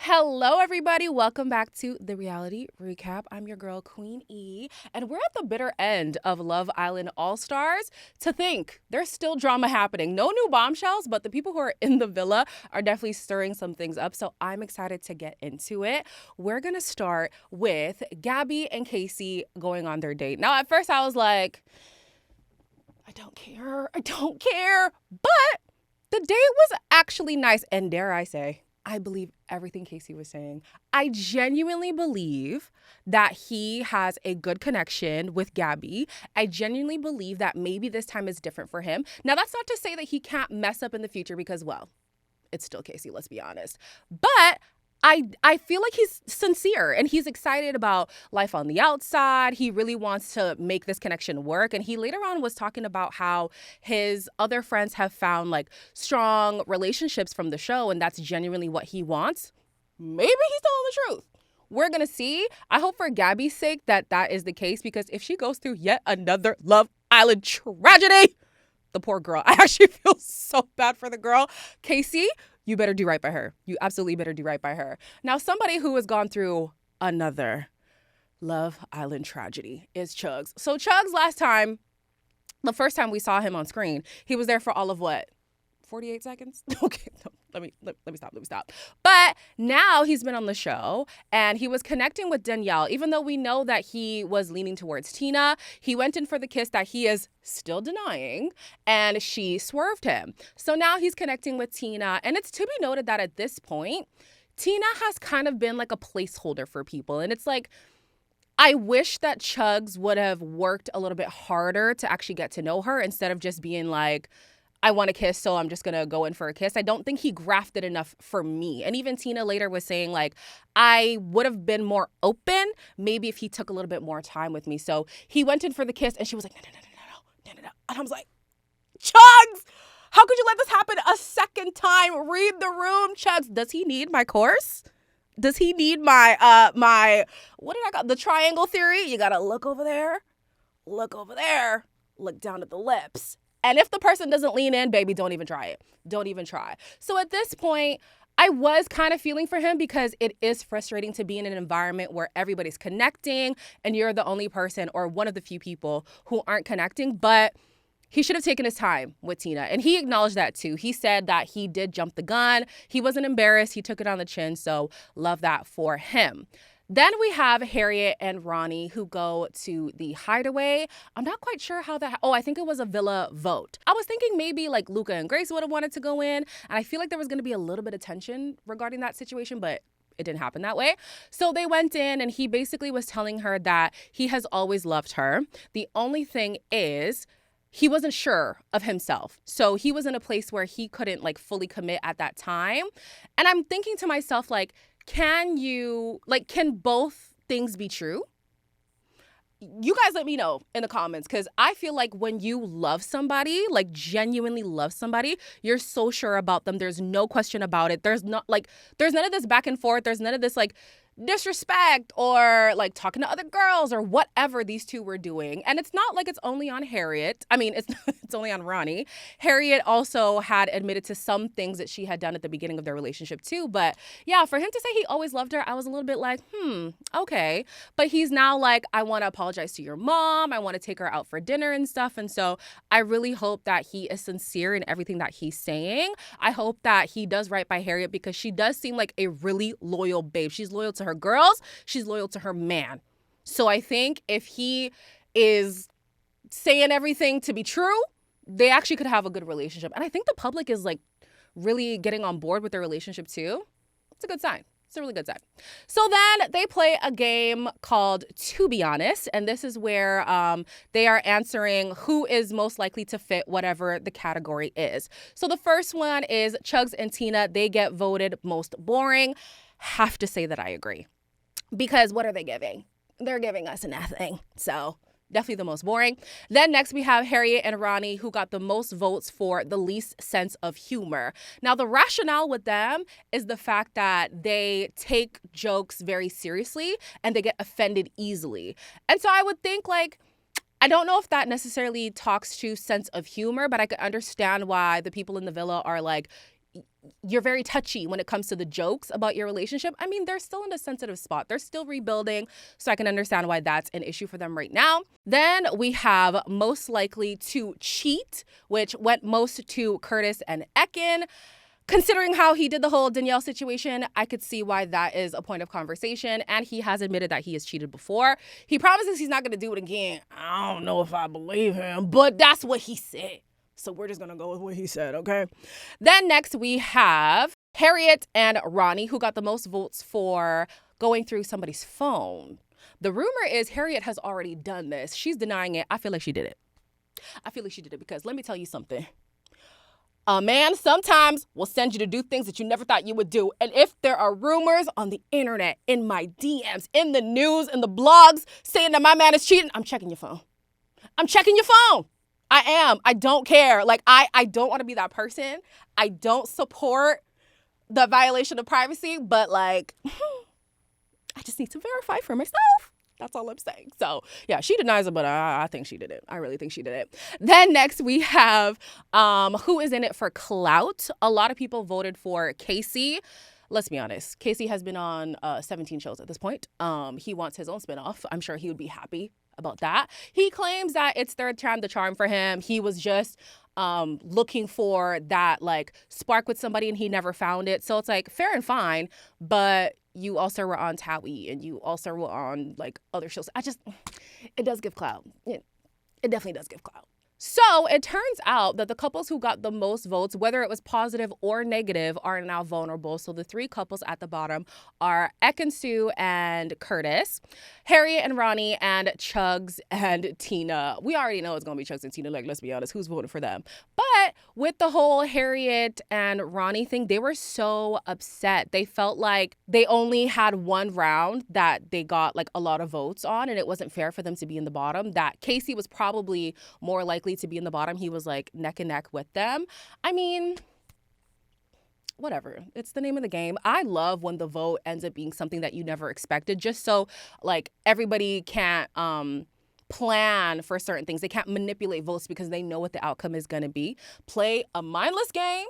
Hello, everybody. Welcome back to the reality recap. I'm your girl, Queen E, and we're at the bitter end of Love Island All Stars. To think there's still drama happening. No new bombshells, but the people who are in the villa are definitely stirring some things up. So I'm excited to get into it. We're going to start with Gabby and Casey going on their date. Now, at first, I was like, I don't care. But the date was actually nice. And dare I say, I believe everything Casey was saying. I genuinely believe that he has a good connection with Gabby. I genuinely believe that maybe this time is different for him. Now, that's not to say that he can't mess up in the future because, well, it's still Casey, let's be honest. But I feel like he's sincere and he's excited about life on the outside. He really wants to make this connection work. And he later on was talking about how his other friends have found like strong relationships from the show, and that's genuinely what he wants. Maybe he's telling the truth. We're going to see. I hope for Gabby's sake that is the case, because if she goes through yet another Love Island tragedy, the poor girl, I actually feel so bad for the girl. Casey, you better do right by her. You absolutely better do right by her. Now, somebody who has gone through another Love Island tragedy is Chuggs. So Chuggs the first time we saw him on screen, he was there for all of what? 48 seconds? Okay, no, let me stop. But now he's been on the show and he was connecting with Danielle. Even though we know that he was leaning towards Tina, he went in for the kiss that he is still denying, and she swerved him. So now he's connecting with Tina, and it's to be noted that at this point, Tina has kind of been like a placeholder for people. And it's like, I wish that Chuggs would have worked a little bit harder to actually get to know her instead of just being like, I want a kiss, so I'm just going to go in for a kiss. I don't think he grafted enough for me. And even Tina later was saying, like, I would have been more open maybe if he took a little bit more time with me. So he went in for the kiss, and she was like, no. And I was like, Chuggs, how could you let this happen a second time? Read the room, Chuggs. Does he need my course? Does he need my, what did I call the triangle theory? You got to look over there, look down at the lips. And if the person doesn't lean in, baby, don't even try it. Don't even try. So at this point, I was kind of feeling for him because it is frustrating to be in an environment where everybody's connecting and you're the only person or one of the few people who aren't connecting. But he should have taken his time with Tina. And he acknowledged that too. He said that he did jump the gun. He wasn't embarrassed. He took it on the chin. So love that for him. Then we have Harriett and Ronnie who go to the hideaway. I'm not quite sure how that... I think it was a villa vote. I was thinking maybe like Luca and Grace would have wanted to go in. And I feel like there was going to be a little bit of tension regarding that situation, but it didn't happen that way. So they went in and he basically was telling her that he has always loved her. The only thing is, he wasn't sure of himself. So he was in a place where he couldn't like fully commit at that time. And I'm thinking to myself, like, can both things be true? You guys let me know in the comments, because I feel like when you love somebody, like genuinely love somebody, you're so sure about them. There's no question about it. There's none of this back and forth. There's none of this like disrespect or like talking to other girls or whatever these two were doing. And it's not like it's only on Harriett. I mean, it's only on Ronnie. Harriett also had admitted to some things that she had done at the beginning of their relationship too. But yeah, for him to say he always loved her, I was a little bit like, okay. But he's now like, I want to apologize to your mom. I want to take her out for dinner and stuff. And so I really hope that he is sincere in everything that he's saying. I hope that he does right by Harriett, because she does seem like a really loyal babe. She's loyal to her girls. She's loyal to her man. So I think if he is saying everything to be true, they actually could have a good relationship. And I think the public is like really getting on board with their relationship too. It's a good sign. It's a really good sign. So then they play a game called To Be Honest. And this is where they are answering who is most likely to fit whatever the category is. So the first one is Chuggs and Tina. They get voted most boring. Have to say that I agree. Because what are they giving? They're giving us nothing. So definitely the most boring. Then next we have Harriett and Ronnie, who got the most votes for the least sense of humor. Now the rationale with them is the fact that they take jokes very seriously and they get offended easily. And so I would think like, I don't know if that necessarily talks to sense of humor, but I could understand why the people in the villa are like, you're very touchy when it comes to the jokes about your relationship. I mean, they're still in a sensitive spot. They're still rebuilding, so I can understand why that's an issue for them right now. Then we have most likely to cheat, which went most to Curtis and Ekin. Considering how he did the whole Danielle situation, I could see why that is a point of conversation. And he has admitted that he has cheated before. He promises he's not going to do it again. I don't know if I believe him, but that's what he said. So we're just going to go with what he said, okay? Then next we have Harriett and Ronnie, who got the most votes for going through somebody's phone. The rumor is Harriett has already done this. She's denying it. I feel like she did it. Because let me tell you something. A man sometimes will send you to do things that you never thought you would do. And if there are rumors on the internet, in my DMs, in the news, in the blogs, saying that my man is cheating, I'm checking your phone. I am. I don't care. Like, I don't want to be that person. I don't support the violation of privacy, but like, I just need to verify for myself. That's all I'm saying. So yeah, she denies it, but I think she did it. I really think she did it. Then next we have who is in it for clout. A lot of people voted for Casey. Let's be honest. Casey has been on 17 shows at this point. He wants his own spinoff. I'm sure he would be happy about that. He claims that it's third time the charm for him. He was just looking for that like spark with somebody and he never found it. So it's like fair and fine, but you also were on Towie and you also were on like other shows. It does give clout. It definitely does give clout. So it turns out that the couples who got the most votes, whether it was positive or negative, are now vulnerable. So the three couples at the bottom are Ekin-Su and Curtis, Harriett and Ronnie, and Chuggs and Tina. We already know it's going to be Chuggs and Tina. Like, let's be honest, who's voting for them? But with the whole Harriett and Ronnie thing, they were so upset. They felt like they only had one round that they got like a lot of votes on, and it wasn't fair for them to be in the bottom. That Casey was probably more likely to be in the bottom. He was like neck and neck with them. I mean, whatever. It's the name of the game. I love when the vote ends up being something that you never expected, just so like everybody can't plan for certain things. They can't manipulate votes because they know what the outcome is going to be. Play a mindless game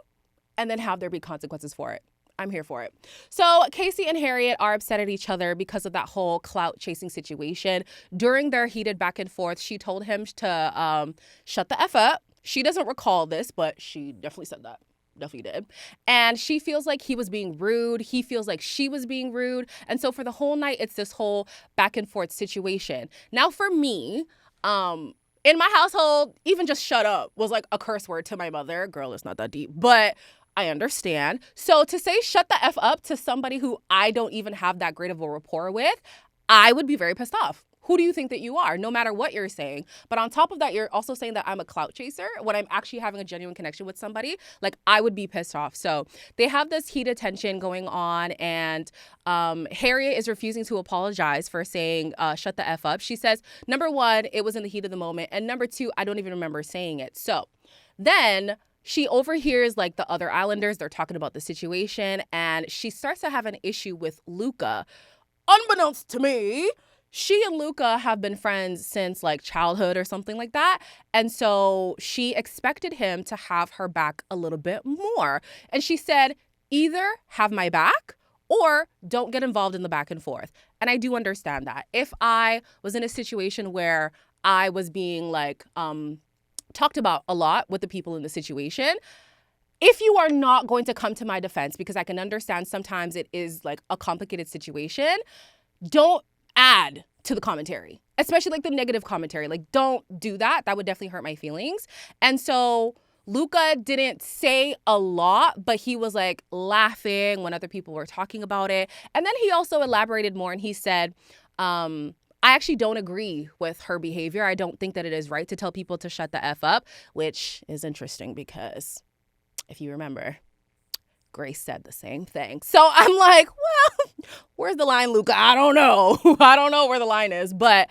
and then have there be consequences for it. I'm here for it. So Casey and Harriett are upset at each other because of that whole clout chasing situation. During their heated back and forth, she told him to shut the F up. She doesn't recall this, but she definitely said that. Definitely did. And she feels like he was being rude. He feels like she was being rude. And so for the whole night, it's this whole back and forth situation. Now for me, in my household, even just shut up was like a curse word to my mother. Girl, it's not that deep, but I understand. So to say shut the F up to somebody who I don't even have that great of a rapport with, I would be very pissed off. Who do you think that you are? No matter what you're saying. But on top of that, you're also saying that I'm a clout chaser when I'm actually having a genuine connection with somebody. Like, I would be pissed off. So they have this heated tension going on, and Harriett is refusing to apologize for saying shut the F up. She says, number one, it was in the heat of the moment. And number two, I don't even remember saying it. So then she overhears like the other Islanders. They're talking about the situation, and she starts to have an issue with Luca. Unbeknownst to me, she and Luca have been friends since like childhood or something like that. And so she expected him to have her back a little bit more. And she said, either have my back or don't get involved in the back and forth. And I do understand that. If I was in a situation where I was being like talked about a lot with the people in the situation, if you are not going to come to my defense, because I can understand sometimes it is like a complicated situation, don't add to the commentary, especially like the negative commentary. Like, don't do that. That would definitely hurt my feelings. And so Luca didn't say a lot, but he was like laughing when other people were talking about it. And then he also elaborated more, and he said, I actually don't agree with her behavior. I don't think that it is right to tell people to shut the F up, which is interesting because if you remember, Grace said the same thing. So I'm like, well, where's the line, Luca? I don't know. I don't know where the line is. But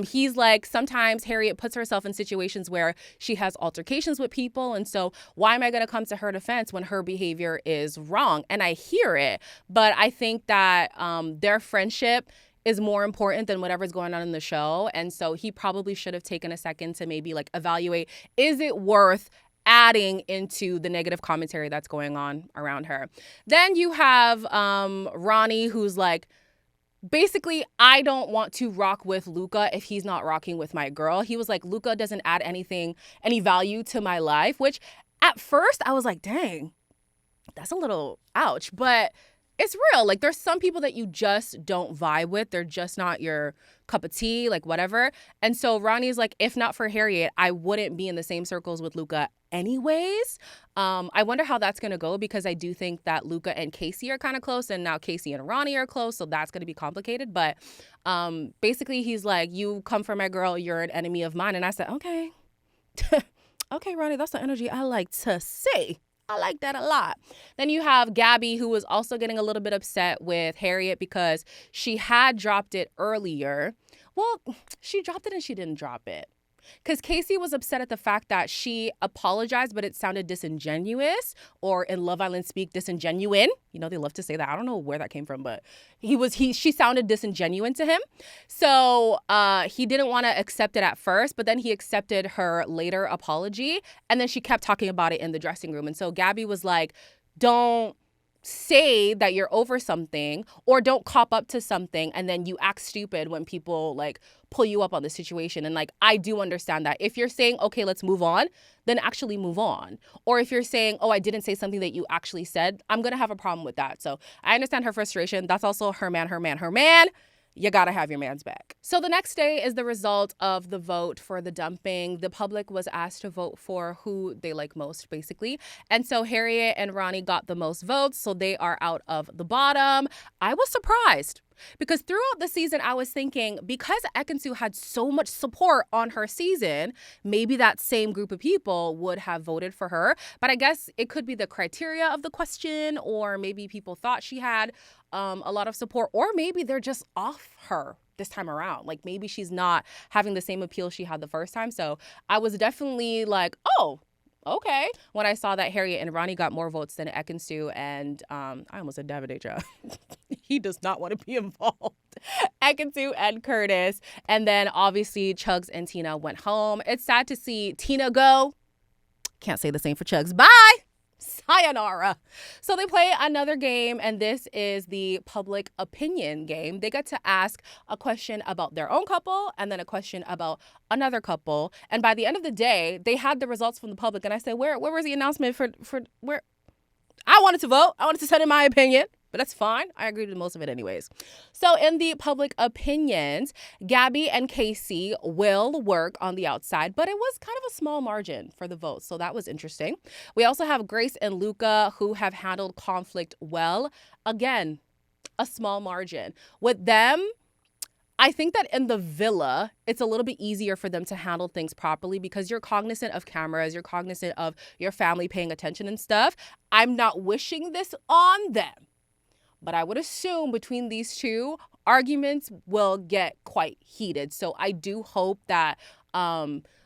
he's like, sometimes Harriett puts herself in situations where she has altercations with people. And so why am I going to come to her defense when her behavior is wrong? And I hear it. But I think that their friendship is more important than whatever's going on in the show. And so he probably should have taken a second to maybe like evaluate, is it worth adding into the negative commentary that's going on around her. Then you have Ronnie, who's like, basically, I don't want to rock with Luca if he's not rocking with my girl. He was like, Luca doesn't add any value to my life, which at first I was like, dang, that's a little ouch. But it's real. Like, there's some people that you just don't vibe with. They're just not your cup of tea, like whatever. And so Ronnie's like, if not for Harriett, I wouldn't be in the same circles with Luca anyways. I wonder how that's going to go, because I do think that Luca and Casey are kind of close, and now Casey and Ronnie are close. So that's going to be complicated. But basically, he's like, you come for my girl, you're an enemy of mine. And I said, okay. Okay, Ronnie, that's the energy I like to see. I like that a lot. Then you have Gabby, who was also getting a little bit upset with Harriett because she had dropped it earlier. Well, she dropped it and she didn't drop it. Because Casey was upset at the fact that she apologized, but it sounded disingenuous, or in Love Island speak, disingenuine. You know, they love to say that. I don't know where that came from, but she sounded disingenuine to him. So he didn't want to accept it at first, but then he accepted her later apology. And then she kept talking about it in the dressing room. And so Gabby was like, don't say that you're over something, or don't cop up to something and then you act stupid when people like pull you up on the situation. And like, I do understand that if you're saying, okay, let's move on, then actually move on. Or if you're saying, oh, I didn't say something that you actually said, I'm going to have a problem with that. So I understand her frustration. That's also her man. You gotta have your man's back. So the next day is the result of the vote for the dumping. The public was asked to vote for who they like most, basically. And so Harriett and Ronnie got the most votes, so they are out of the bottom. I was surprised, because throughout the season, I was thinking, because Ekin-Su had so much support on her season, maybe that same group of people would have voted for her. But I guess it could be the criteria of the question, or maybe people thought she had a lot of support, or maybe they're just off her this time around. Like, maybe she's not having the same appeal she had the first time. So I was definitely like, oh, okay, when I saw that Harriett and Ronnie got more votes than Ekin-Su and I almost said Davideja. He does not want to be involved. Ekin-Su and Curtis. And then obviously Chuggs and Tina went home. It's sad to see Tina go. Can't say the same for Chuggs. Bye. Sayonara. So they play another game, and this is the public opinion game. They get to ask a question about their own couple and then a question about another couple. And by the end of the day, they had the results from the public. And I said, where was the announcement for where? I wanted to vote. I wanted to send in my opinion. But that's fine. I agreed with most of it anyways. So in the public opinions, Gabby and Casey will work on the outside, but it was kind of a small margin for the votes. So that was interesting. We also have Grace and Luca, who have handled conflict well. Again, a small margin. With them, I think that in the villa, it's a little bit easier for them to handle things properly because you're cognizant of cameras, you're cognizant of your family paying attention and stuff. I'm not wishing this on them, but I would assume between these two, arguments will get quite heated. So I do hope that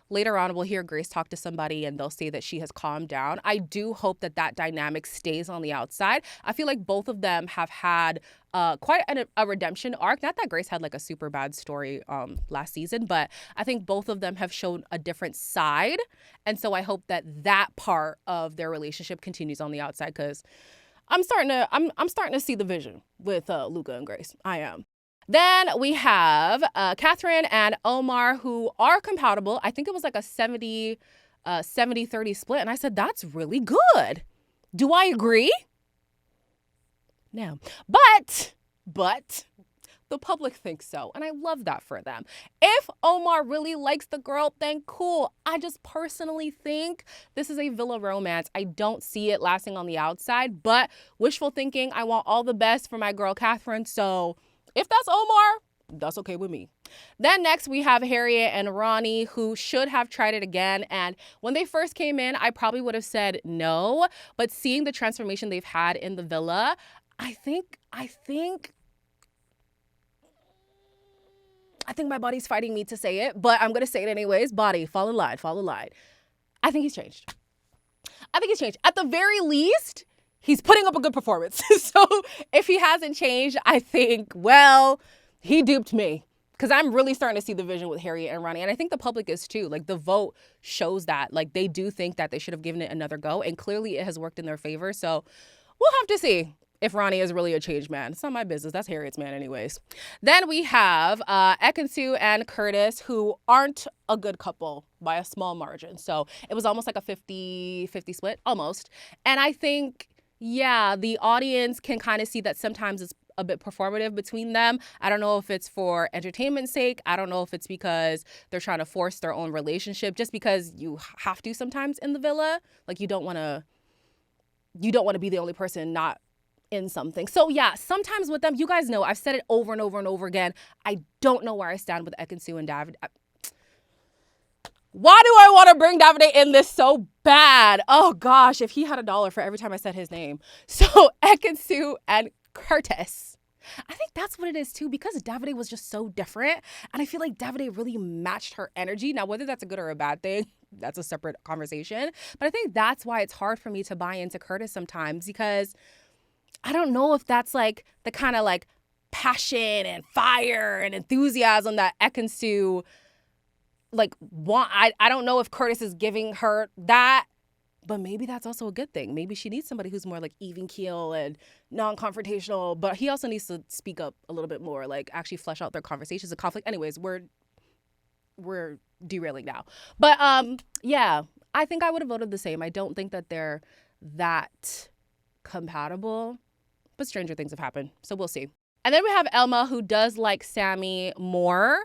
later on we'll hear Grace talk to somebody and they'll say that she has calmed down. I do hope that that dynamic stays on the outside. I feel like both of them have had quite a redemption arc. Not that Grace had like a super bad story last season, but I think both of them have shown a different side. And so I hope that that part of their relationship continues on the outside, because I'm starting to see the vision with Luca and Grace. I am. Then we have Catherine and Omar, who are compatible. I think it was like a 70-30 split. And I said, that's really good. Do I agree? No. But the public thinks so. And I love that for them. If Omar really likes the girl, then cool. I just personally think this is a villa romance. I don't see it lasting on the outside, but wishful thinking, I want all the best for my girl Catherine. So if that's Omar, that's okay with me. Then next we have Harriett and Ronnie, who should have tried it again. And when they first came in, I probably would have said no. But seeing the transformation they've had in the villa, I think my body's fighting me to say it, but I'm going to say it anyways. Body, fall in line. I think he's changed. At the very least, he's putting up a good performance. So if he hasn't changed, I think, well, he duped me. Because I'm really starting to see the vision with Harriett and Ronnie. And I think the public is too. Like, the vote shows that. Like, they do think that they should have given it another go. And clearly it has worked in their favor. So we'll have to see if Ronnie is really a changed man. It's not my business. That's Harriet's man anyways. Then we have Ekin-Su and Curtis, who aren't a good couple by a small margin. So it was almost like a 50-50 split, almost. And I think, yeah, the audience can kind of see that sometimes it's a bit performative between them. I don't know if it's for entertainment's sake. I don't know if it's because they're trying to force their own relationship, just because you have to sometimes in the villa. Like, you don't want to be the only person not in something. So yeah, sometimes with them, you guys know, I've said it over and over and over again, I don't know where I stand with Ekin-Su and David. Why do I want to bring Davide in this so bad? Oh gosh, if he had $1 for every time I said his name. So Ekin-Su and Curtis. I think that's what it is too, because Davide was just so different. And I feel like Davide really matched her energy. Now, whether that's a good or a bad thing, that's a separate conversation. But I think that's why it's hard for me to buy into Curtis sometimes, because I don't know if that's like the kind of like passion and fire and enthusiasm that Ekin-Su like want. I don't know if Curtis is giving her that, but maybe that's also a good thing. Maybe she needs somebody who's more like even keel and non-confrontational, but he also needs to speak up a little bit more, like actually flesh out their conversations and conflict. Anyways, we're derailing now. But yeah, I think I would have voted the same. I don't think that they're that compatible, but stranger things have happened, so we'll see. And then we have Elma, who does like Sammy more.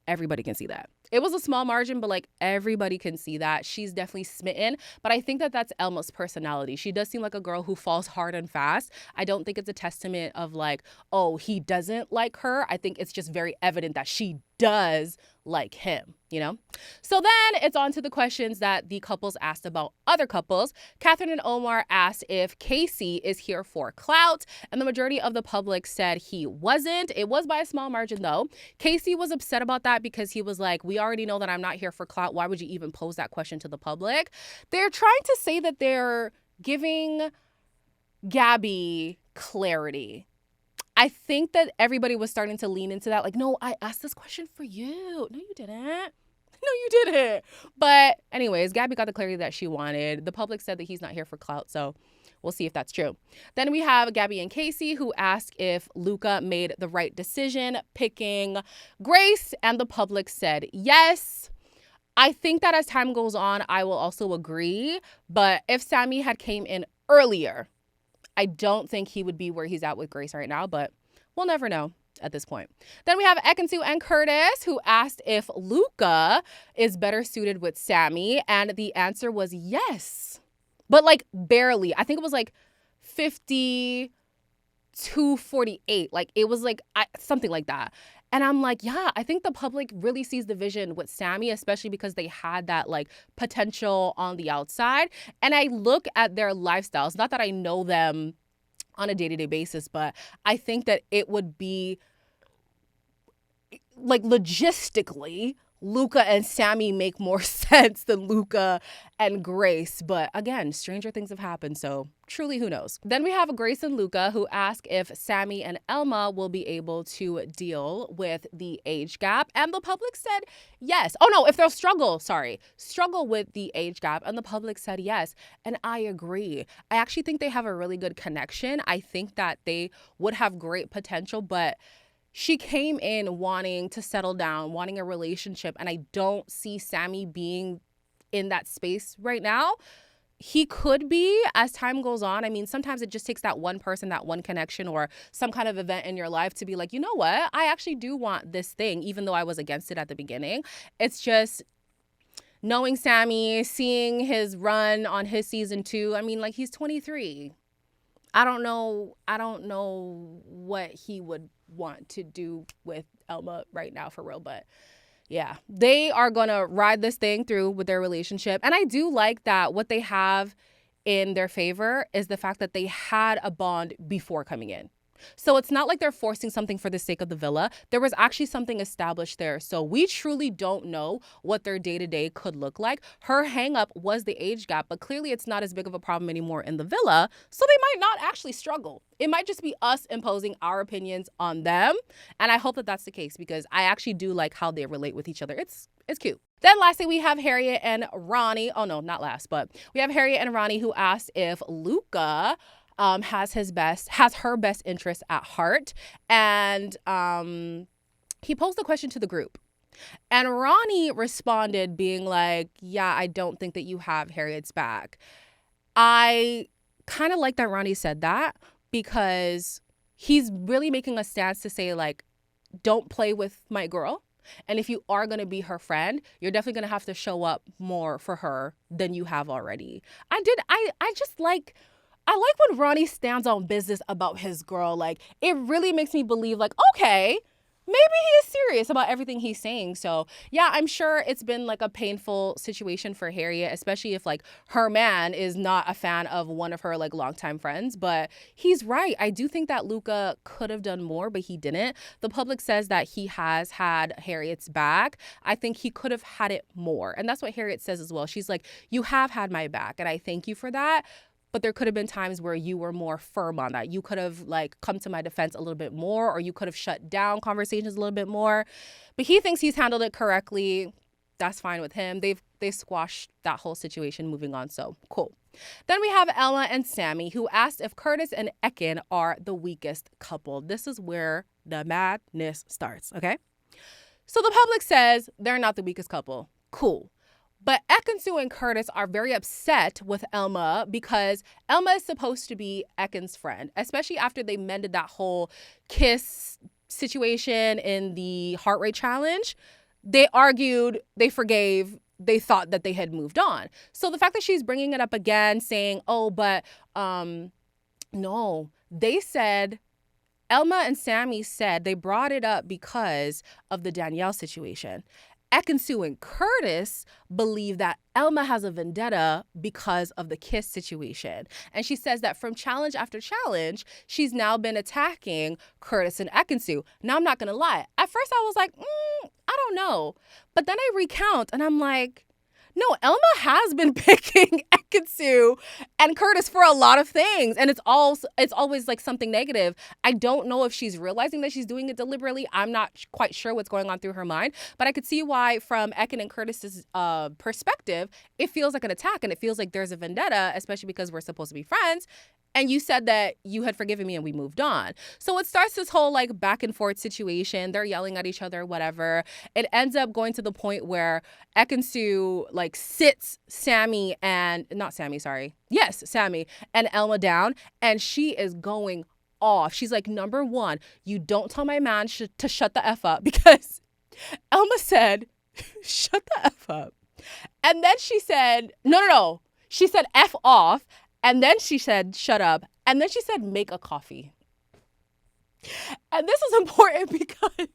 Everybody can see that. It was a small margin, but like everybody can see that. She's definitely smitten. But I think that that's Elma's personality. She does seem like a girl who falls hard and fast. I don't think it's a testament of like, oh, he doesn't like her. I think it's just very evident that she does like him, you know? So then it's on to the questions that the couples asked about other couples. Catherine and Omar asked if Casey is here for clout, and the majority of the public said he wasn't. It was by a small margin though. Casey was upset about that because he was like, we already know that I'm not here for clout. Why would you even pose that question to the public? They're trying to say that they're giving Gabby clarity. I think that everybody was starting to lean into that. Like, no, I asked this question for you. No, you didn't. No, you didn't. But anyways, Gabby got the clarity that she wanted. The public said that he's not here for clout, so we'll see if that's true. Then we have Gabby and Casey, who asked if Luca made the right decision picking Grace, and the public said yes. I think that as time goes on, I will also agree. But if Sammy had came in earlier, I don't think he would be where he's at with Grace right now, but we'll never know at this point. Then we have Ekin-Su and Curtis, who asked if Luca is better suited with Sammy, and the answer was yes. But like barely. I think it was like 50-48. Like it was like something like that. And I'm like, yeah, I think the public really sees the vision with Sammy, especially because they had that like potential on the outside. And I look at their lifestyles, not that I know them on a day-to-day basis, but I think that it would be like logistically, Luca and Sammy make more sense than Luca and Grace. But again, stranger things have happened, so truly who knows. Then we have Grace and Luca, who ask if Sammy and Elma will be able to deal with the age gap. And the public said yes. Oh no, if they'll struggle with the age gap. And the public said yes. And I agree. I actually think they have a really good connection. I think that they would have great potential, but she came in wanting to settle down, wanting a relationship, and I don't see Sammy being in that space right now. He could be as time goes on. I mean, sometimes it just takes that one person, that one connection, or some kind of event in your life to be like, you know what? I actually do want this thing, even though I was against it at the beginning. It's just knowing Sammy, seeing his run on his season 2. I mean, like, he's 23. I don't know what he would want to do with Elma right now for real, but yeah, they are gonna ride this thing through with their relationship. And I do like that what they have in their favor is the fact that they had a bond before coming in. So it's not like they're forcing something for the sake of the villa. There was actually something established there. So we truly don't know what their day-to-day could look like. Her hang-up was the age gap, but clearly it's not as big of a problem anymore in the villa. So they might not actually struggle. It might just be us imposing our opinions on them. And I hope that that's the case because I actually do like how they relate with each other. It's cute. Then lastly, we have Harriett and Ronnie. Oh no, not last, but we have Harriett and Ronnie who asked if Luca has her best interest at heart. And he posed the question to the group. And Ronnie responded being like, yeah, I don't think that you have Harriett's back. I kind of like that Ronnie said that because he's really making a stance to say like, don't play with my girl. And if you are going to be her friend, you're definitely going to have to show up more for her than you have already. I like when Ronnie stands on business about his girl. Like, it really makes me believe like, okay, maybe he is serious about everything he's saying. So yeah, I'm sure it's been like a painful situation for Harriett, especially if like her man is not a fan of one of her like longtime friends. But he's right. I do think that Luca could have done more, but he didn't. The public says that he has had Harriett's back. I think he could have had it more. And that's what Harriett says as well. She's like, you have had my back and I thank you for that. But there could have been times where you were more firm on that. You could have like come to my defense a little bit more, or you could have shut down conversations a little bit more. But he thinks he's handled it correctly. That's fine with him. They've squashed that whole situation, moving on. So cool. Then we have Elma and Sammy, who asked if Curtis and Ekin are the weakest couple. This is where the madness starts, okay? So the public says they're not the weakest couple. Cool. But Ekin-Su and Curtis are very upset with Elma because Elma is supposed to be Ekin's friend, especially after they mended that whole kiss situation in the heart rate challenge. They argued, they forgave, they thought that they had moved on. So the fact that she's bringing it up again, saying, oh, but no, they said, Elma and Sammy said they brought it up because of the Danielle situation. Ekin-Su and Curtis believe that Elma has a vendetta because of the kiss situation. And she says that from challenge after challenge, she's now been attacking Curtis and Ekin-Su. Now, I'm not going to lie. At first, I was like, I don't know. But then I recount and I'm like, no, Elma has been picking Ekin-Su and Curtis for a lot of things. And it's always like something negative. I don't know if she's realizing that she's doing it deliberately. I'm not quite sure what's going on through her mind. But I could see why from Ekin and Curtis's perspective, it feels like an attack and it feels like there's a vendetta, especially because we're supposed to be friends. And you said that you had forgiven me and we moved on. So it starts this whole like back and forth situation. They're yelling at each other, whatever. It ends up going to the point where Ekin-Su like sits Sammy and Elma down. And she is going off. She's like, number one, you don't tell my man to shut the F up because Elma said, shut the F up. And then she said, no. She said F off. And then she said, shut up. And then she said, make a coffee. And this is important because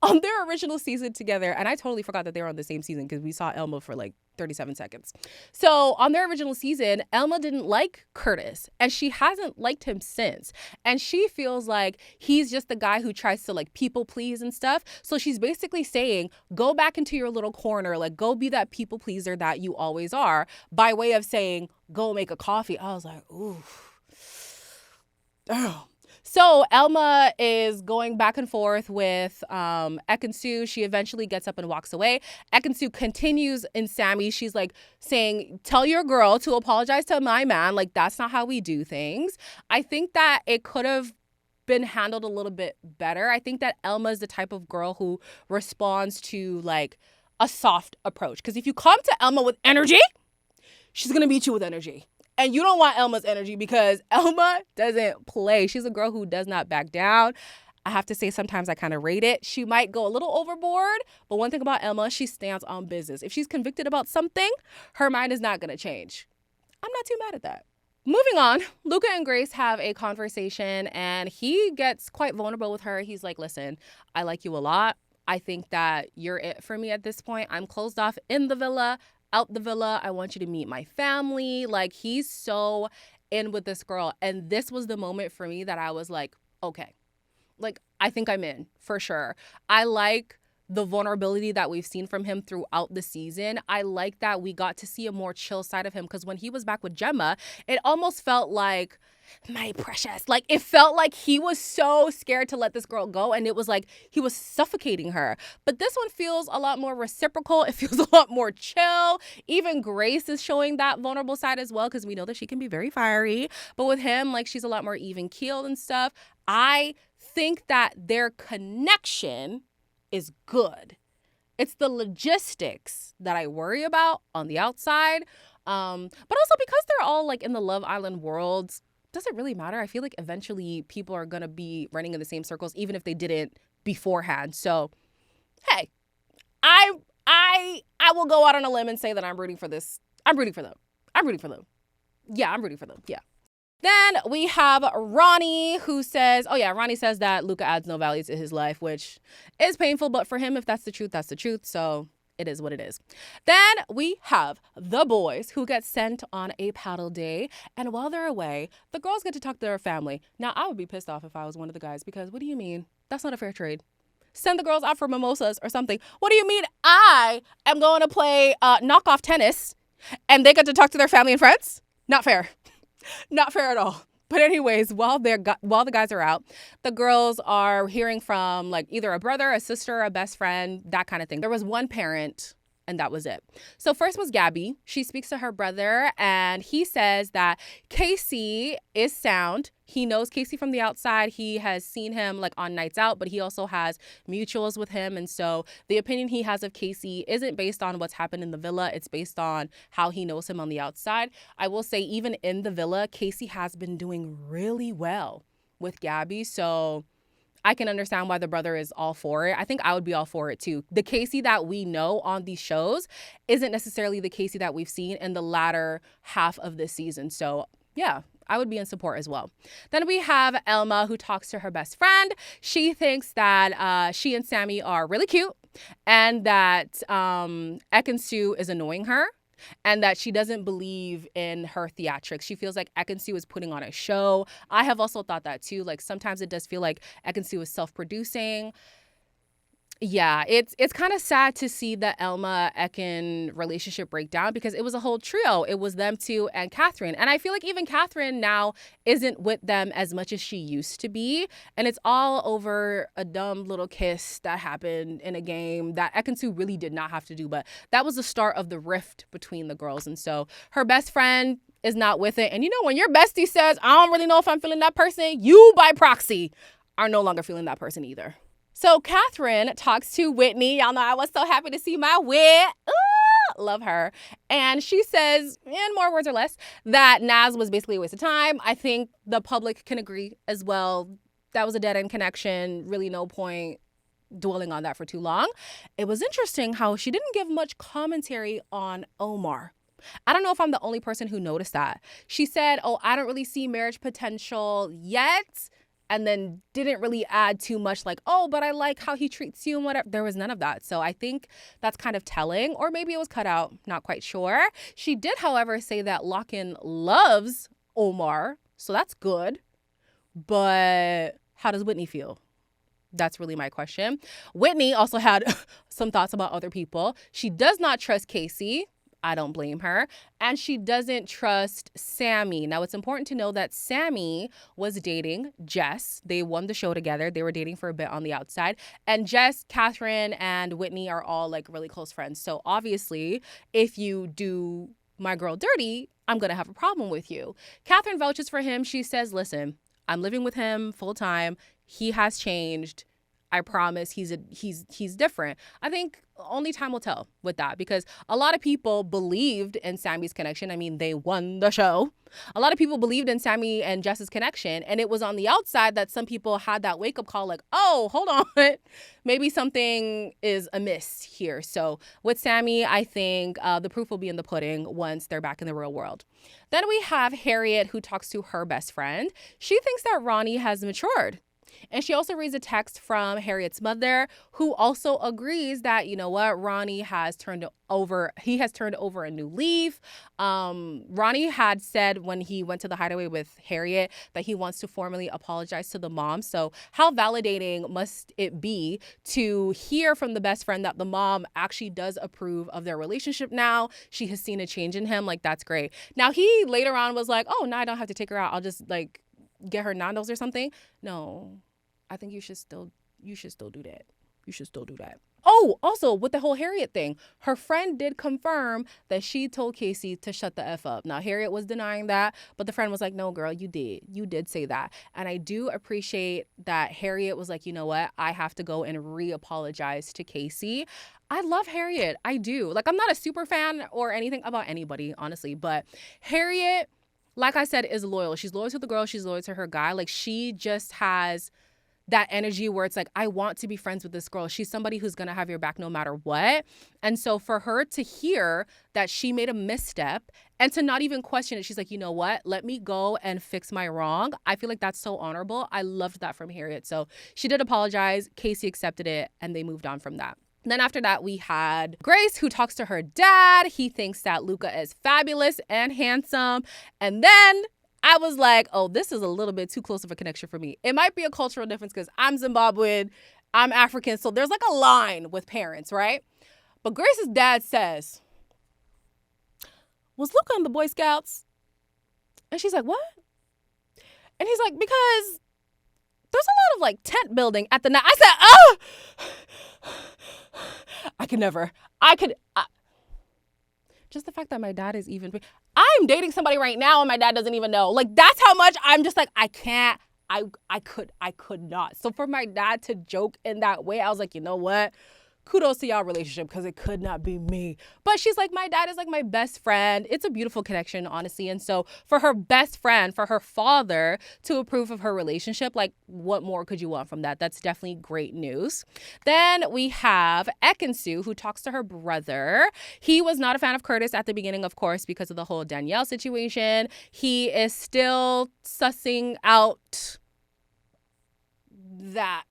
on their original season together, and I totally forgot that they were on the same season because we saw Elma for like 37 seconds. So on their original season, Elma didn't like Curtis and she hasn't liked him since. And she feels like he's just the guy who tries to like people please and stuff. So she's basically saying, go back into your little corner, like go be that people pleaser that you always are, by way of saying, go make a coffee. I was like, ooh. Oh. So Elma is going back and forth with Ekin-Su. She eventually gets up and walks away. Ekin-Su continues in Sammy. She's like saying, tell your girl to apologize to my man. Like, that's not how we do things. I think that it could have been handled a little bit better. I think that Elma is the type of girl who responds to like a soft approach. Because if you come to Elma with energy, she's going to meet you with energy. And you don't want Elma's energy because Elma doesn't play. She's a girl who does not back down. I have to say sometimes I kind of rate it. She might go a little overboard, but one thing about Elma, she stands on business. If she's convicted about something, her mind is not going to change. I'm not too mad at that. Moving on, Luca and Grace have a conversation and he gets quite vulnerable with her. He's like, listen, I like you a lot. I think that you're it for me at this point. I'm closed off in the villa. Out the villa, I want you to meet my family. Like, he's so in with this girl. And this was the moment for me that I was like, okay. Like, I think I'm in for sure. I like the vulnerability that we've seen from him throughout the season. I like that we got to see a more chill side of him, because when he was back with Gemma, it almost felt like, my precious, like it felt like he was so scared to let this girl go, and it was like he was suffocating her. But this one feels a lot more reciprocal. It feels a lot more chill. Even Grace is showing that vulnerable side as well, because we know that she can be very fiery, but with him, like, she's a lot more even keeled and stuff. I think that their connection is good. It's the logistics that I worry about on the outside. But also because they're all like in the Love Island world, does it really matter? I feel like eventually people are gonna be running in the same circles, even if they didn't beforehand. So, hey, I will go out on a limb and say that I'm rooting for this. I'm rooting for them. I'm rooting for them. Yeah, I'm rooting for them. Yeah. Then we have Ronnie, who says, oh yeah, Ronnie says that Luca adds no value to his life, which is painful. But for him, if that's the truth, that's the truth. So it is what it is. Then we have the boys, who get sent on a paddle day. And while they're away, the girls get to talk to their family. Now, I would be pissed off if I was one of the guys, because what do you mean? That's not a fair trade. Send the girls out for mimosas or something. What do you mean I am going to play knockoff tennis and they get to talk to their family and friends? Not fair. Not fair at all. But anyways, while the guys are out, the girls are hearing from like either a brother, a sister, a best friend, that kind of thing. There was one parent, and that was it. So first was Gabby. She speaks to her brother, and he says that Casey is sound. He knows Casey from the outside. He has seen him like on nights out, but he also has mutuals with him. And so the opinion he has of Casey isn't based on what's happened in the villa. It's based on how he knows him on the outside. I will say, even in the villa, Casey has been doing really well with Gabby. So I can understand why the brother is all for it. I think I would be all for it too. The Casey that we know on these shows isn't necessarily the Casey that we've seen in the latter half of this season. So yeah, I would be in support as well. Then we have Elma, who talks to her best friend. She thinks that she and Sammy are really cute, and that Ekin-Su is annoying her, and that she doesn't believe in her theatrics. She feels like Ekin-Su is putting on a show. I have also thought that too. Like, sometimes it does feel like Ekin-Su is self-producing. Yeah, it's kind of sad to see the Elma-Ekin relationship break down, because it was a whole trio. It was them two and Catherine. And I feel like even Catherine now isn't with them as much as she used to be. And it's all over a dumb little kiss that happened in a game that Ekin-Su really did not have to do. But that was the start of the rift between the girls. And so her best friend is not with it. And you know, when your bestie says, I don't really know if I'm feeling that person, you by proxy are no longer feeling that person either. So Catherine talks to Whitney. Y'all know I was so happy to see my Whit. Ooh, love her. And she says, in more words or less, that Naz was basically a waste of time. I think the public can agree as well. That was a dead-end connection. Really no point dwelling on that for too long. It was interesting how she didn't give much commentary on Omar. I don't know if I'm the only person who noticed that. She said, oh, I don't really see marriage potential yet. And then didn't really add too much, like, oh, but I like how he treats you and whatever. There was none of that. So I think that's kind of telling, or maybe it was cut out. Not quite sure. She did, however, say that Lock-In loves Omar. So that's good. But how does Whitney feel? That's really my question. Whitney also had some thoughts about other people. She does not trust Casey. I don't blame her. And she doesn't trust Sammy. Now, it's important to know that Sammy was dating Jess. They won the show together. They were dating for a bit on the outside. And Jess, Catherine, and Whitney are all like really close friends. So obviously, if you do my girl dirty, I'm going to have a problem with you. Catherine vouches for him. She says, listen, I'm living with him full time. He has changed. I promise he's different. I think only time will tell with that, because a lot of people believed in Sammy's connection. I mean, they won the show. A lot of people believed in Sammy and Jess's connection, and it was on the outside that some people had that wake-up call, like, oh, hold on, maybe something is amiss here. So with Sammy, I think the proof will be in the pudding once they're back in the real world. Then we have Harriett, who talks to her best friend. She thinks that Ronnie has matured. And she also reads a text from Harriet's mother, who also agrees that, you know what, Ronnie has turned over a new leaf. Ronnie had said when he went to the hideaway with Harriet that he wants to formally apologize to the mom. So how validating must it be to hear from the best friend that the mom actually does approve of their relationship now? She has seen a change in him. Like, that's great. Now, he later on was like, oh, no, I don't have to take her out. I'll just like get her nandos or something. No, I think you should still do that. You should still do that. Oh, also with the whole Harriet thing, her friend did confirm that she told Casey to shut the F up. Now, Harriet was denying that, but the friend was like, no, girl, you did say that. And I do appreciate that Harriet was like, you know what? I have to go and re-apologize to Casey. I love Harriet. I do. Like, I'm not a super fan or anything about anybody, honestly, but Harriet, like I said, is loyal. She's loyal to the girl. She's loyal to her guy. Like, she just has that energy where it's like, I want to be friends with this girl. She's somebody who's going to have your back no matter what. And so for her to hear that she made a misstep and to not even question it, she's like, you know what? Let me go and fix my wrong. I feel like that's so honorable. I loved that from Harriet. So she did apologize. Casey accepted it and they moved on from that. Then after that, we had Grace, who talks to her dad. He thinks that Luca is fabulous and handsome. And then I was like, oh, this is a little bit too close of a connection for me. It might be a cultural difference because I'm Zimbabwean, I'm African. So there's like a line with parents, right? But Grace's dad says, was Luca on the Boy Scouts? And she's like, what? And he's like, because there's a lot of like tent building at the night. I said, oh, just the fact that my dad is even, I'm dating somebody right now and my dad doesn't even know. Like, that's how much I'm just like, I could not. So for my dad to joke in that way, I was like, you know what? Kudos to y'all relationship because it could not be me. But she's like, my dad is like my best friend. It's a beautiful connection, honestly. And so for her best friend, for her father to approve of her relationship, like, what more could you want from that? That's definitely great news. Then we have Ekin-Su, who talks to her brother. He was not a fan of Curtis at the beginning, of course, because of the whole Danielle situation. He is still sussing out that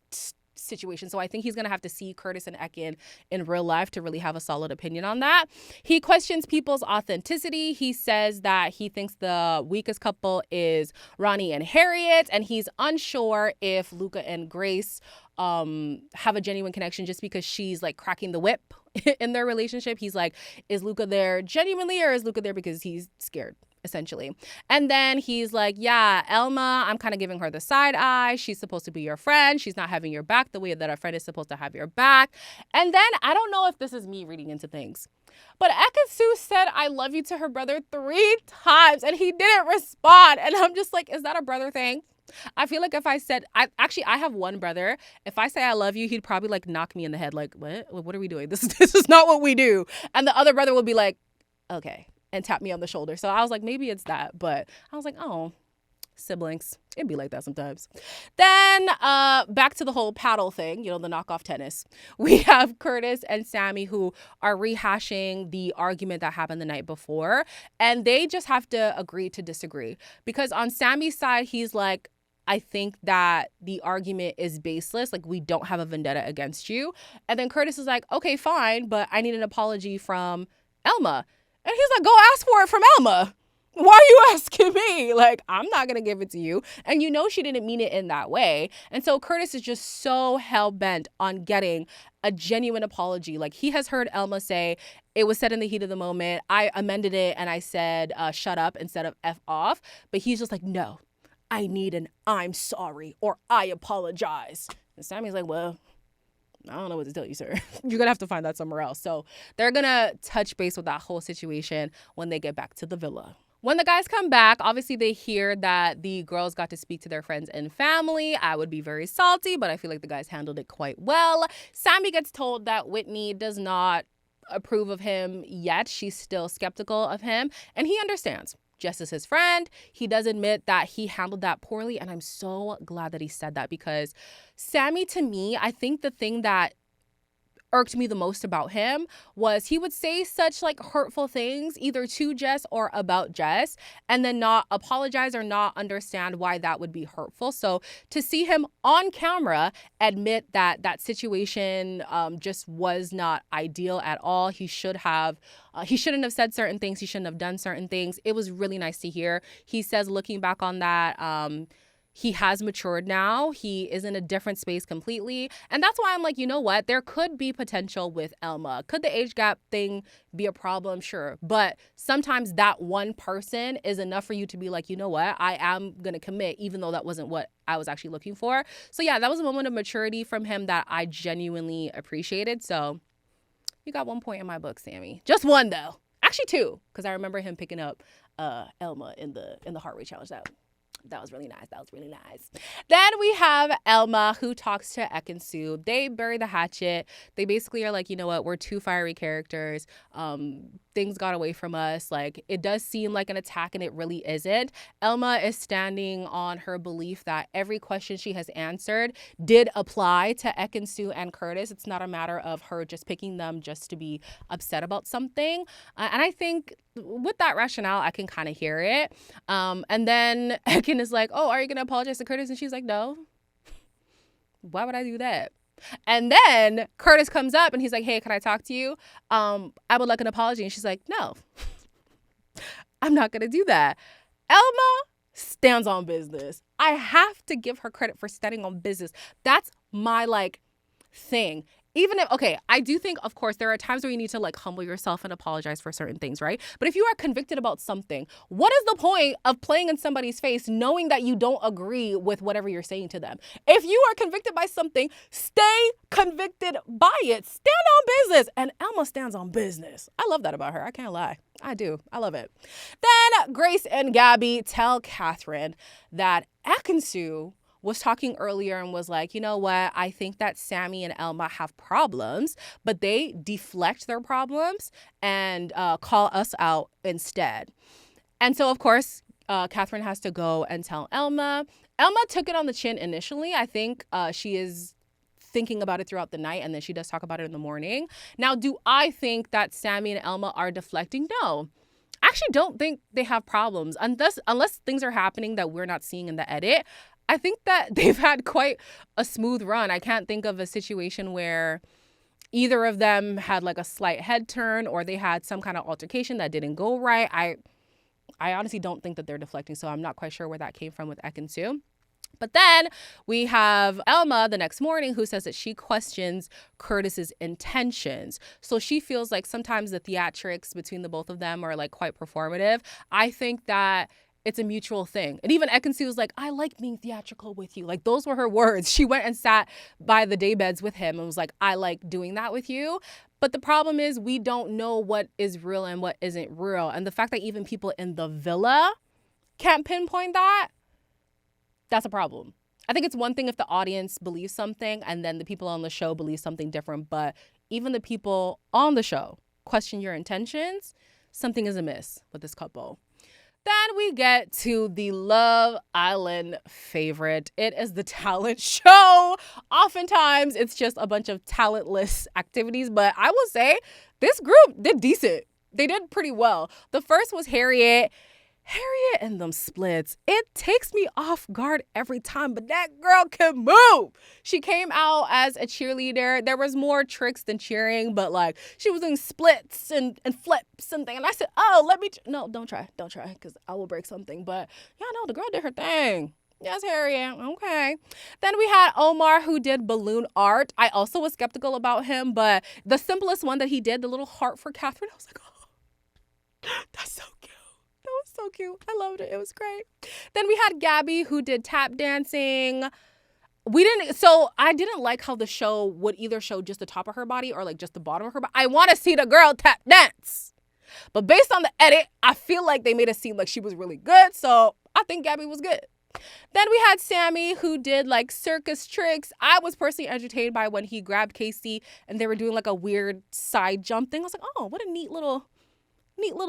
situation. So I think he's going to have to see Curtis and Ekin in real life to really have a solid opinion on that. He questions people's authenticity. He says that he thinks the weakest couple is Ronnie and Harriet, and he's unsure if Luca and Grace have a genuine connection just because she's like cracking the whip in their relationship. He's like, is Luca there genuinely or is Luca there because he's scared? Essentially. And then he's like, yeah, Elma, I'm kind of giving her the side eye. She's supposed to be your friend. She's not having your back the way that a friend is supposed to have your back. And then I don't know if this is me reading into things, but Ekin-Su said, I love you to her brother 3 times and he didn't respond. And I'm just like, is that a brother thing? I feel like if I said, I have one brother. If I say I love you, he'd probably like knock me in the head. Like, what are we doing? This is not what we do. And the other brother would be like, okay, and tap me on the shoulder. So I was like, maybe it's that. But I was like, oh, siblings. It'd be like that sometimes. Then back to the whole paddle thing, the knockoff tennis. We have Curtis and Sammy who are rehashing the argument that happened the night before. And they just have to agree to disagree. Because on Sammy's side, he's like, I think that the argument is baseless. Like, we don't have a vendetta against you. And then Curtis is like, okay, fine, but I need an apology from Elma. And he's like, go ask for it from Elma. Why are you asking me? Like, I'm not going to give it to you. And she didn't mean it in that way. And so Curtis is just so hell-bent on getting a genuine apology. Like, he has heard Elma say, it was said in the heat of the moment. I amended it and I said, shut up instead of F off. But he's just like, no, I need an I'm sorry or I apologize. And Sammy's like, well, I don't know what to tell you, sir. You're going to have to find that somewhere else. So they're going to touch base with that whole situation when they get back to the villa. When the guys come back, obviously they hear that the girls got to speak to their friends and family. I would be very salty, but I feel like the guys handled it quite well. Sammy gets told that Whitney does not approve of him yet. She's still skeptical of him, and he understands. Jess is his friend. He does admit that he handled that poorly. And I'm so glad that he said that because Sammy, to me, I think the thing that irked me the most about him was he would say such like hurtful things either to Jess or about Jess and then not apologize or not understand why that would be hurtful. So to see him on camera admit that that situation just was not ideal at all. He shouldn't have said certain things. He shouldn't have done certain things. It was really nice to hear. He says looking back on that, he has matured now. He is in a different space completely. And that's why I'm like, you know what? There could be potential with Elma. Could the age gap thing be a problem? Sure. But sometimes that one person is enough for you to be like, you know what? I am going to commit, even though that wasn't what I was actually looking for. So yeah, that was a moment of maturity from him that I genuinely appreciated. So you got 1 point in my book, Sammy. Just one though. Actually 2, because I remember him picking up Elma in the heart rate challenge. That was really nice. That was really nice. Then we have Elma, who talks to Ekin-Su. They bury the hatchet. They basically are like, you know what? We're 2 fiery characters. Things got away from us. Like, it does seem like an attack, and it really isn't. Elma is standing on her belief that every question she has answered did apply to Ekin-Su and Curtis. It's not a matter of her just picking them just to be upset about something. And I think with that rationale, I can kind of hear it. And then Ekin is like, oh, are you going to apologize to Curtis? And she's like, no. Why would I do that? And then Curtis comes up and he's like, hey, can I talk to you? I would like an apology. And she's like, no, I'm not going to do that. Elma stands on business. I have to give her credit for standing on business. That's my thing. Even if, okay, I do think, of course, there are times where you need to humble yourself and apologize for certain things, right? But if you are convicted about something, what is the point of playing in somebody's face knowing that you don't agree with whatever you're saying to them? If you are convicted by something, stay convicted by it. Stand on business. And Elma stands on business. I love that about her. I can't lie. I do. I love it. Then Grace and Gabby tell Catherine that Ekin-Su was talking earlier and was like, you know what? I think that Sammy and Elma have problems, but they deflect their problems and call us out instead. And so, of course, Catherine has to go and tell Elma. Elma took it on the chin initially. I think she is thinking about it throughout the night, and then she does talk about it in the morning. Now, do I think that Sammy and Elma are deflecting? No. I actually don't think they have problems unless things are happening that we're not seeing in the edit. I think that they've had quite a smooth run. I can't think of a situation where either of them had a slight head turn or they had some kind of altercation that didn't go right. I honestly don't think that they're deflecting, so I'm not quite sure where that came from with Ekin-Su. But then we have Elma the next morning who says that she questions Curtis's intentions. So she feels like sometimes the theatrics between the both of them are quite performative. I think that it's a mutual thing. And even Ekin-Su was like, I like being theatrical with you. Those were her words. She went and sat by the daybeds with him and was like, I like doing that with you. But the problem is we don't know what is real and what isn't real. And the fact that even people in the villa can't pinpoint that, that's a problem. I think it's one thing if the audience believes something and then the people on the show believe something different. But even the people on the show question your intentions, something is amiss with this couple. Then we get to the Love Island favorite. It is the talent show. Oftentimes, it's just a bunch of talentless activities, but I will say this group did decent. They did pretty well. The first was Harriett and them splits. It takes me off guard every time, but that girl can move. She came out as a cheerleader. There was more tricks than cheering, but she was doing splits and flips and things. And I said, oh, no, don't try, because I will break something. But yeah, no, the girl did her thing. Yes, Harriet. Okay. Then we had Omar, who did balloon art. I also was skeptical about him, but the simplest one that he did, the little heart for Catherine, I was like, oh, that's so cute. So cute. I loved it. It was great. Then we had Gabby, who did tap dancing. I didn't like how the show would either show just the top of her body or just the bottom of her body. I want to see the girl tap dance. But based on the edit, I feel like they made it seem like she was really good. So I think Gabby was good. Then we had Sammy, who did circus tricks. I was personally entertained by when he grabbed Casey and they were doing a weird side jump thing. I was like, oh, what a neat little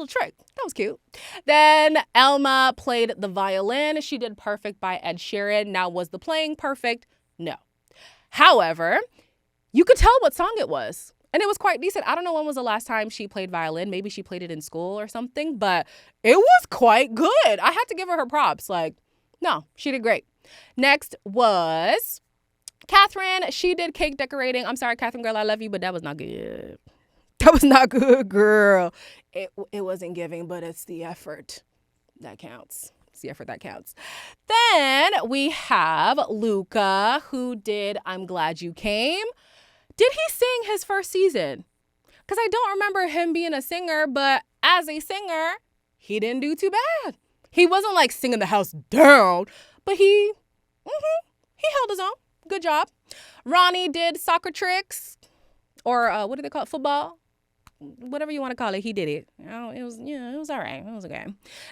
trick. That was cute. Then Elma played the violin. She did Perfect by Ed Sheeran. Now, was the playing perfect? No. However, you could tell what song it was. And it was quite decent. I don't know when was the last time she played violin. Maybe she played it in school or something, but it was quite good. I had to give her props. Like, no, she did great. Next was Catherine. She did cake decorating. I'm sorry, Catherine, girl, I love you, but that was not good. That was not good, girl. It wasn't giving, but it's the effort that counts. It's the effort that counts. Then we have Luca, who did I'm Glad You Came. Did he sing his first season? Because I don't remember him being a singer, but as a singer, he didn't do too bad. He wasn't like singing the house down, but he held his own. Good job. Ronnie did soccer tricks, or what do they call it? Football. Whatever you want to call it, he did it. It was all right. It was okay.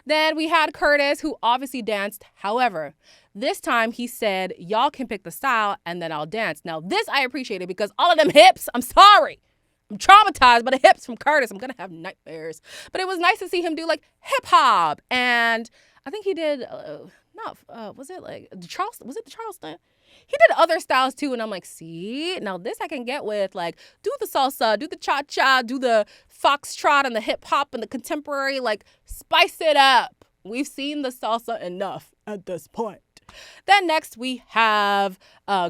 Then we had Curtis, who obviously danced. However, this time he said, y'all can pick the style and then I'll dance. Now, this I appreciated because all of them hips, I'm sorry. I'm traumatized by the hips from Curtis. I'm going to have nightmares. But it was nice to see him do like hip hop. And I think he did, was it the Charleston? He did other styles too, and I'm like, see, now this I can get with, like, do the salsa, do the cha-cha, do the foxtrot and the hip-hop and the contemporary, like, spice it up. We've seen the salsa enough at this point. Then next we have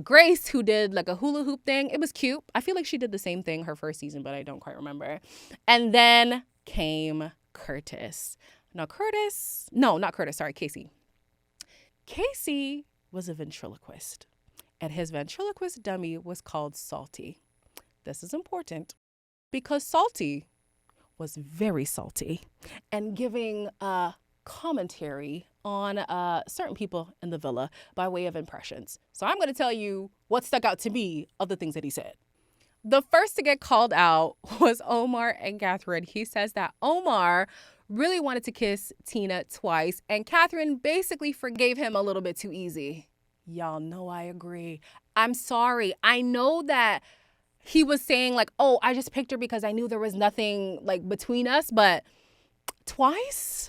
Grace, who did, like, a hula hoop thing. It was cute. I feel like she did the same thing her first season, but I don't quite remember. And then came Curtis. Now, Casey. Casey was a ventriloquist. And his ventriloquist dummy was called Salty. This is important because Salty was very salty and giving commentary on certain people in the villa by way of impressions. So I'm going to tell you what stuck out to me of the things that he said. The first to get called out was Omar and Catherine. He says that Omar really wanted to kiss Tina twice, and Catherine basically forgave him a little bit too easy. Y'all know I agree. I'm sorry. I know that he was saying like, oh, I just picked her because I knew there was nothing like between us, but twice?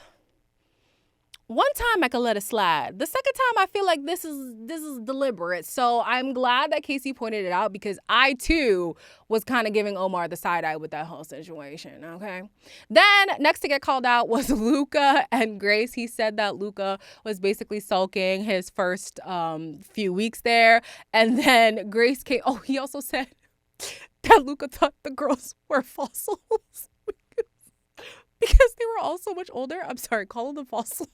One time I could let it slide. The second time I feel like this is deliberate. So I'm glad that Casey pointed it out because I too was kind of giving Omar the side eye with that whole situation. Okay. Then next to get called out was Luca and Grace. He said that Luca was basically sulking his first few weeks there. And then Grace came. Oh, he also said that Luca thought the girls were fossils. Because they were all so much older. I'm sorry, call them fossils.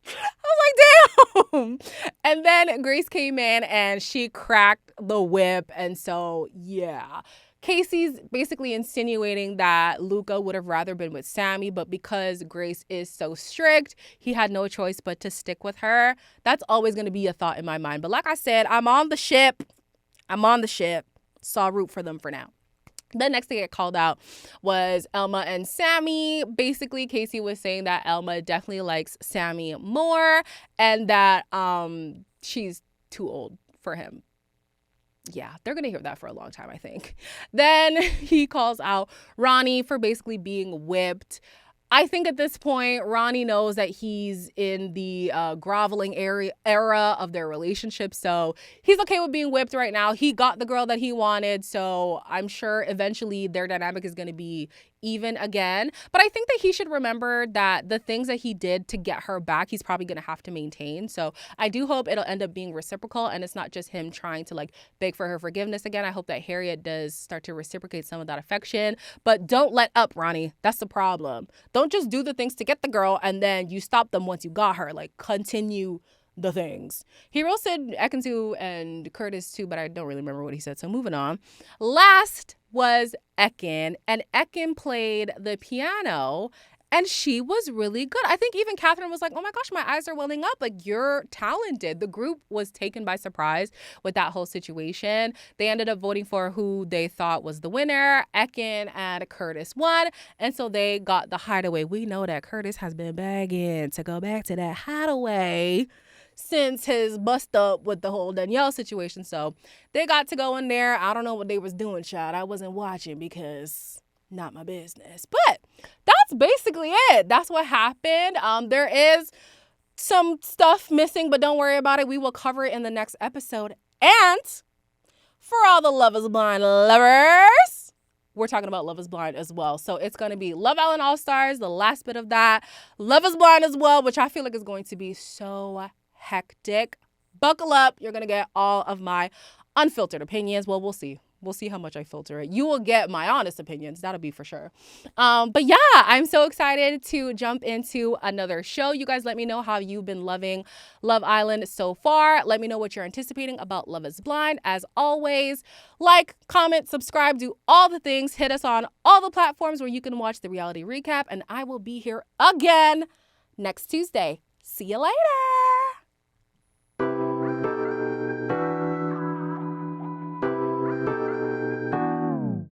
I was like, damn. And then Grace came in and she cracked the whip. And so, yeah. Casey's basically insinuating that Luca would have rather been with Sammy, but because Grace is so strict, he had no choice but to stick with her. That's always going to be a thought in my mind. But like I said, I'm on the ship. So I'll root for them for now. The next thing get called out was Elma and Sammy. Basically, Casey was saying that Elma definitely likes Sammy more and that she's too old for him. Yeah, they're going to hear that for a long time, I think. Then he calls out Ronnie for basically being whipped. I think at this point, Ronnie knows that he's in the groveling era of their relationship. So he's okay with being whipped right now. He got the girl that he wanted. So I'm sure eventually their dynamic is going to be even again. But I think that he should remember that the things that he did to get her back, he's probably going to have to maintain. So I do hope it'll end up being reciprocal and it's not just him trying to like beg for her forgiveness again. I hope that Harriett does start to reciprocate some of that affection. But don't let up, Ronnie. That's the problem. Don't just do the things to get the girl and then you stop them once you got her. Like, continue the things. He roasted Ekin-Su and Curtis too, but I don't really remember what he said. So moving on. Last was Ekin, and Ekin played the piano and she was really good. I think even Catherine was like, oh my gosh, my eyes are welling up. Like, you're talented. The group was taken by surprise with that whole situation. They ended up voting for who they thought was the winner. Ekin and Curtis won. And so they got the hideaway. We know that Curtis has been begging to go back to that hideaway since his bust up with the whole Danielle situation. So they got to go in there. I don't know what they was doing, child. I wasn't watching because not my business. But that's basically it. That's what happened. There is some stuff missing, but don't worry about it. We will cover it in the next episode. And for all the Love is Blind lovers, we're talking about Love is Blind as well. So it's going to be Love Island All-Stars, the last bit of that. Love is Blind as well, which I feel like is going to be so hectic. Buckle up. You're going to get all of my unfiltered opinions. Well, we'll see. We'll see how much I filter it. You will get my honest opinions. That'll be for sure. But yeah, I'm so excited to jump into another show. You guys let me know how you've been loving Love Island so far. Let me know what you're anticipating about Love is Blind. As always, like, comment, subscribe, do all the things. Hit us on all the platforms where you can watch the reality recap. And I will be here again next Tuesday. See you later.